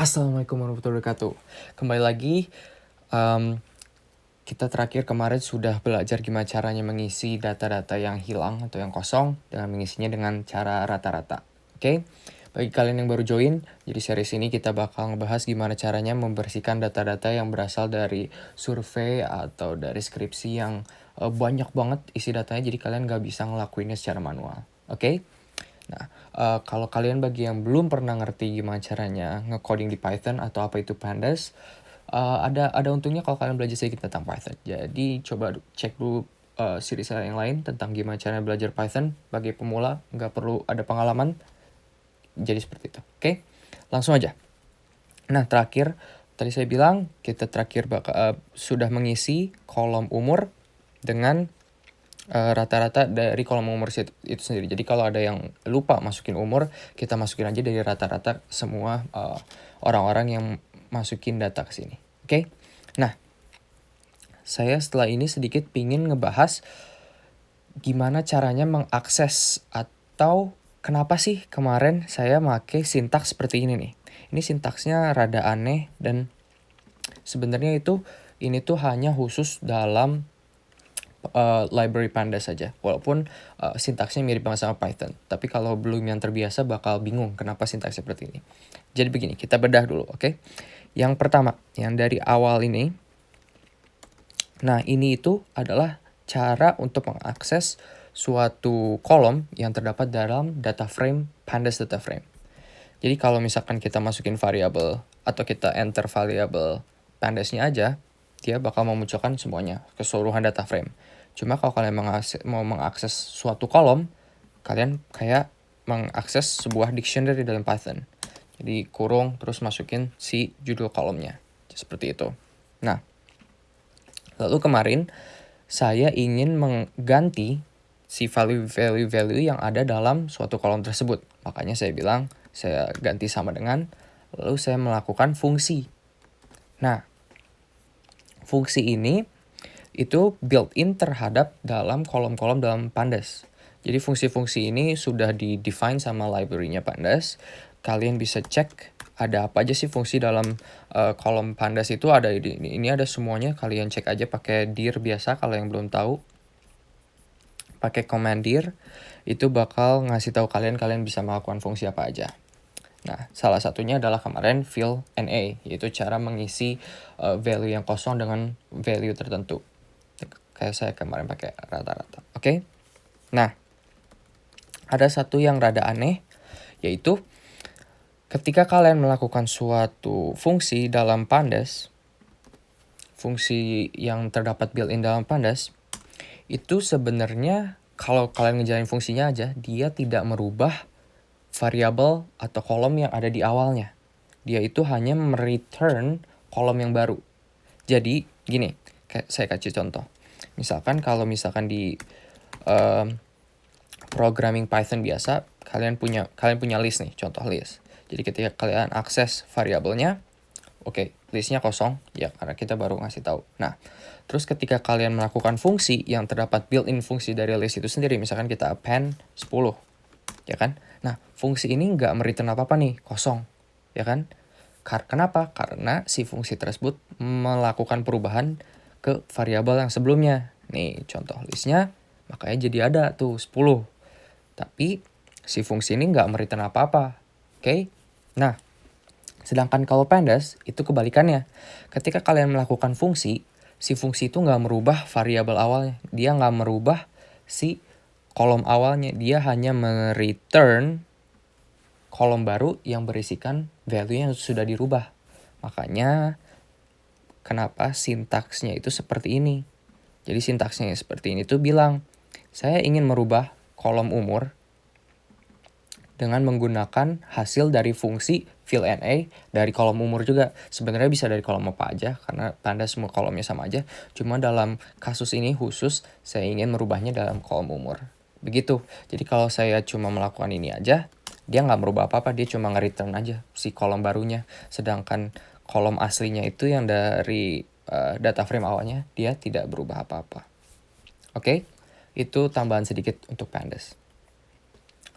Assalamualaikum warahmatullahi wabarakatuh. Kembali lagi, kita terakhir kemarin sudah belajar gimana caranya mengisi data-data yang hilang atau yang kosong dengan mengisinya dengan cara rata-rata. Oke? Bagi kalian yang baru join, jadi series ini kita bakal ngebahas gimana caranya membersihkan data-data yang berasal dari survei atau dari skripsi yang banyak banget isi datanya, jadi kalian nggak bisa ngelakuinnya secara manual. Oke? Nah, kalau kalian bagi yang belum pernah ngerti gimana caranya nge-coding di Python atau apa itu pandas, ada untungnya kalau kalian belajar sedikit tentang Python. Jadi coba cek dulu series saya yang lain tentang gimana caranya belajar Python bagi pemula, nggak perlu ada pengalaman. Jadi seperti itu. Oke, langsung aja. Nah, terakhir tadi saya bilang kita terakhir sudah mengisi kolom umur dengan rata-rata dari kolom umur itu sendiri. Jadi kalau ada yang lupa masukin umur, kita masukin aja dari rata-rata semua orang-orang yang masukin data ke sini. Oke? Nah, saya setelah ini sedikit pingin ngebahas gimana caranya mengakses atau kenapa sih kemarin saya pakai sintaks seperti ini nih. Ini sintaksnya rada aneh dan sebenarnya ini tuh hanya khusus dalam library pandas saja, walaupun sintaksnya mirip banget sama Python. Tapi kalau belum yang terbiasa bakal bingung kenapa sintaks seperti ini. Jadi begini, kita bedah dulu, oke? Yang pertama, yang dari awal ini. Nah, ini itu adalah cara untuk mengakses suatu kolom yang terdapat dalam data frame, pandas data frame. Jadi kalau misalkan kita masukin variabel atau kita enter variabel pandasnya aja, dia bakal memunculkan semuanya, keseluruhan data frame. Cuma kalau kalian mau mengakses suatu kolom, kalian kayak mengakses sebuah dictionary dalam Python. Jadi kurung terus masukin si judul kolomnya. Seperti itu. Nah, lalu kemarin saya ingin mengganti si value yang ada dalam suatu kolom tersebut. Makanya saya bilang saya ganti sama dengan, lalu saya melakukan fungsi. Nah, fungsi ini itu built-in terhadap dalam kolom-kolom dalam pandas. Jadi fungsi-fungsi ini sudah di-define sama library-nya pandas. Kalian bisa cek ada apa aja sih fungsi dalam kolom pandas itu. Ini ada semuanya. Kalian cek aja pakai dir biasa kalau yang belum tahu. Pakai command dir itu bakal ngasih tahu kalian bisa melakukan fungsi apa aja. Nah, salah satunya adalah kemarin fill NA, yaitu cara mengisi value yang kosong dengan value tertentu. Kayak saya kemarin pakai rata-rata. Oke? Nah, ada satu yang rada aneh, yaitu ketika kalian melakukan suatu fungsi dalam pandas, fungsi yang terdapat built-in dalam pandas, itu sebenarnya kalau kalian ngejalanin fungsinya aja, dia tidak merubah variabel atau kolom yang ada di awalnya. Dia itu hanya mereturn kolom yang baru. Jadi, gini, saya kasih contoh. Misalkan di programming Python biasa, kalian punya list nih, contoh list. Jadi ketika kalian akses variabelnya, oke, listnya kosong, ya karena kita baru ngasih tahu. Nah, terus ketika kalian melakukan fungsi yang terdapat built-in fungsi dari list itu sendiri, misalkan kita append 10, ya kan? Nah, fungsi ini nggak mereturn apa-apa nih, kosong, ya kan? Kenapa? Karena si fungsi tersebut melakukan perubahan ke variabel yang sebelumnya. Nih, contoh listnya, makanya jadi ada tuh 10. Tapi, si fungsi ini nggak mereturn apa-apa. Oke? Nah, sedangkan kalau pandas, itu kebalikannya. Ketika kalian melakukan fungsi, si fungsi itu nggak merubah variabel awalnya. Dia nggak merubah si kolom awalnya. Dia hanya mereturn kolom baru yang berisikan value yang sudah dirubah. Makanya kenapa sintaksnya itu seperti ini. Jadi sintaksnya seperti ini tuh bilang, saya ingin merubah kolom umur dengan menggunakan hasil dari fungsi fill NA dari kolom umur juga. Sebenarnya bisa dari kolom apa aja karena tanda semua kolomnya sama aja. Cuma dalam kasus ini khusus saya ingin merubahnya dalam kolom umur. Begitu. Jadi kalau saya cuma melakukan ini aja, dia nggak merubah apa-apa, dia cuma nge-return aja si kolom barunya. Sedangkan kolom aslinya itu yang dari data frame awalnya, dia tidak berubah apa-apa. Oke? Itu tambahan sedikit untuk pandas.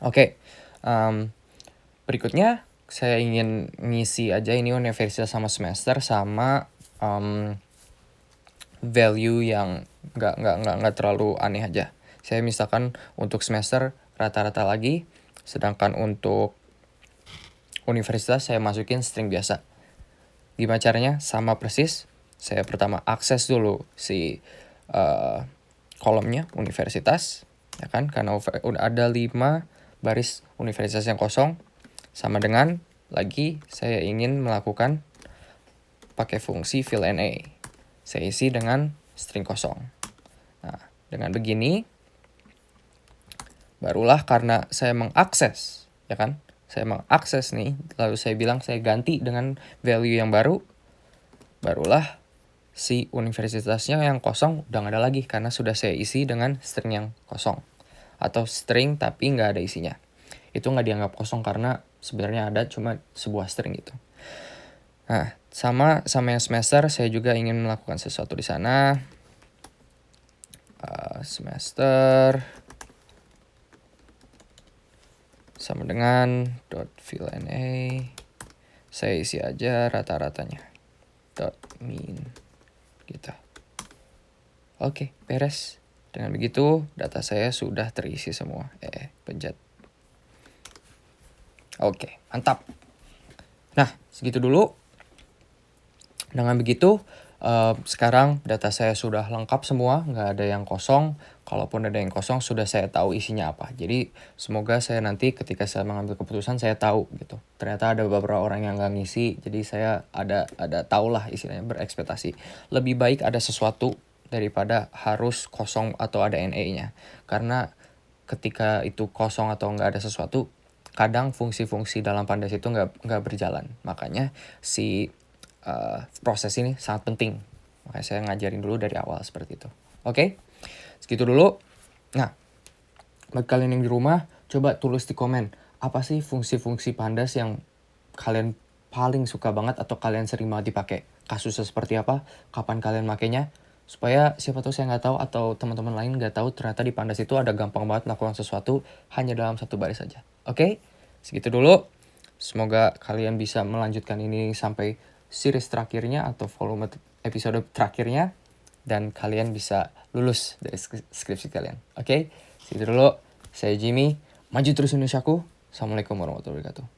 Oke. Berikutnya, saya ingin ngisi aja ini universitas sama semester sama value yang nggak terlalu aneh aja. Saya misalkan untuk semester rata-rata lagi, sedangkan untuk universitas saya masukin string biasa. Gimana caranya? Sama persis. Saya pertama akses dulu si kolomnya universitas, ya kan? Karena ada 5 baris universitas yang kosong, sama dengan lagi saya ingin melakukan pakai fungsi fill NA. Saya isi dengan string kosong. Nah, dengan begini barulah karena saya mengakses, ya kan? Saya mengakses nih, lalu saya bilang saya ganti dengan value yang baru, barulah si universitasnya yang kosong udah nggak ada lagi karena sudah saya isi dengan string yang kosong. Atau string tapi nggak ada isinya. Itu nggak dianggap kosong karena sebenarnya ada cuma sebuah string gitu. Nah, sama yang semester saya juga ingin melakukan sesuatu di sana. Semester sama dengan .fill NA. Saya isi aja rata-ratanya. .mean gitu. Oke, beres. Dengan begitu data saya sudah terisi semua. Pencet. Oke, mantap. Nah, segitu dulu. Dengan begitu, sekarang data saya sudah lengkap semua, nggak ada yang kosong. Kalaupun ada yang kosong, sudah saya tahu isinya apa. Jadi, semoga saya nanti ketika saya mengambil keputusan, saya tahu gitu. Ternyata ada beberapa orang yang nggak ngisi, jadi saya ada tahulah istilahnya, berekspektasi. Lebih baik ada sesuatu daripada harus kosong atau ada NA-nya. Karena ketika itu kosong atau nggak ada sesuatu, kadang fungsi-fungsi dalam Pandas itu nggak berjalan. Makanya proses ini sangat penting. Makanya saya ngajarin dulu dari awal seperti itu. Oke? Segitu dulu. Nah, bagi kalian yang di rumah, coba tulis di komen. Apa sih fungsi-fungsi Pandas yang kalian paling suka banget atau kalian sering banget dipakai? Kasusnya seperti apa? Kapan kalian makainya? Supaya siapa tahu saya nggak tahu atau teman-teman lain nggak tahu ternyata di Pandas itu ada gampang banget melakukan sesuatu hanya dalam satu baris saja. Oke? Segitu dulu. Semoga kalian bisa melanjutkan ini sampai series terakhirnya atau volume episode terakhirnya dan kalian bisa lulus dari skripsi kalian. Oke? Segitu dulu. Saya Jimmy. Maju terus Indonesiaku. Assalamualaikum warahmatullahi wabarakatuh.